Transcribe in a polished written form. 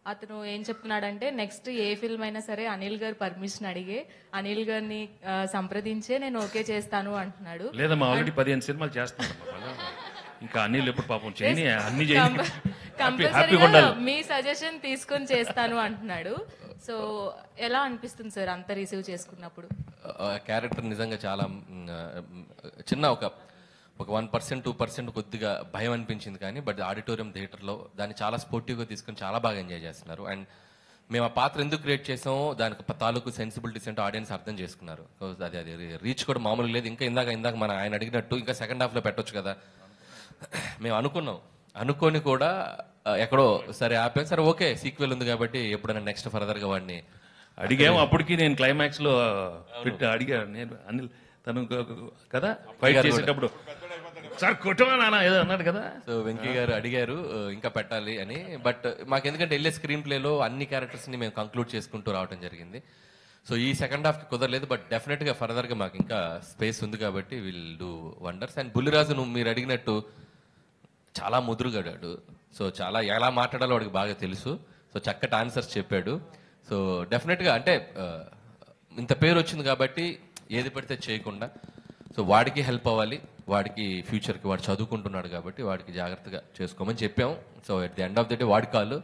అతను ఏం చెప్తున్నాడంటే నెక్స్ట్ ఏ ఫిల్మ్ అయినా సరే అనిల్ గారు పర్మిషన్ అడిగే అనిల్ గారిని సంప్రదించే నేను ఓకే చేస్తాను అంటున్నాడు. లేదమ్మా, ఆల్రెడీ 15 సినిమాలు చేస్తున్నారమ్మా మళ్ళా. ఇంకా అనిల్ ఎప్పుడు పాపం చేయని అన్ని చేయని హ్యాపీగా కంపల్సరీగా ఉండాలి. మీ సజెషన్ తీసుకొని చేస్తాను అంటున్నాడు. సో ఎలా అనిపిస్తుంది సార్ అంత రిసీవ్ చేసుకున్నప్పుడు? క్యారెక్టర్ నిజంగా చాలా చిన్న ఒక 1% 2% కొద్దిగా భయం అనిపించింది, కానీ బట్ ఆడిటోరియం థియేటర్లో దాన్ని చాలా స్పోర్టివ్గా తీసుకొని చాలా బాగా ఎంజాయ్ చేస్తున్నారు. అండ్ మేము ఆ పాత్ర ఎందుకు క్రియేట్ చేసామో దానికి తాలూకు సెన్సిబిలిటీస్ అంటే ఆడియన్స్ అర్థం చేసుకున్నారు. అది రీచ్ కూడా మామూలుగా లేదు. ఇంకా ఇందాక మన ఆయన అడిగినట్టు ఇంకా సెకండ్ హాఫ్లో పెట్టొచ్చు కదా మేము అనుకొని కూడా ఎక్కడో సరే ఆపాం. సరే ఓకే, సీక్వెల్ ఉంది కాబట్టి ఎప్పుడైనా నెక్స్ట్ ఫర్దర్గా వాడిని అడిగాము. అప్పటికి నేను క్లైమాక్స్ లో అడిగా, నేను అనిల్ తను కదా ఫైట్ చేసేటప్పుడు సార్ కొట్టమా నాన్న ఏదో అన్నాడు కదా. సో వెంకీ గారు అడిగారు ఇంకా పెట్టాలి అని. బట్ మాకు ఎందుకంటే వెళ్ళే స్క్రీన్ ప్లేలో అన్ని క్యారెక్టర్స్ ని మేము కంక్లూడ్ చేసుకుంటూ రావడం జరిగింది. సో ఈ సెకండ్ హాఫ్ కి కుదరలేదు, బట్ డెఫినెట్ గా ఫర్దర్ గా మాకు ఇంకా స్పేస్ ఉంది కాబట్టి will do wonders. And Bulliraju నువ్వు మీరు అడిగినట్టు చాలా ముదురుగాడాడు. సో చాలా ఎలా మాట్లాడాలో వాడికి బాగా తెలుసు. సో చక్కటి ఆన్సర్స్ చెప్పాడు. సో డెఫినెట్గా అంటే ఇంత పేరు వచ్చింది కాబట్టి ఏది పడితే చేయకుండా, సో వాడికి హెల్ప్ అవ్వాలి, వాడికి ఫ్యూచర్కి వాడు చదువుకుంటున్నాడు కాబట్టి వాడికి జాగ్రత్తగా చేసుకోమని చెప్పాము. So at the end of the day వాడి కాళ్ళు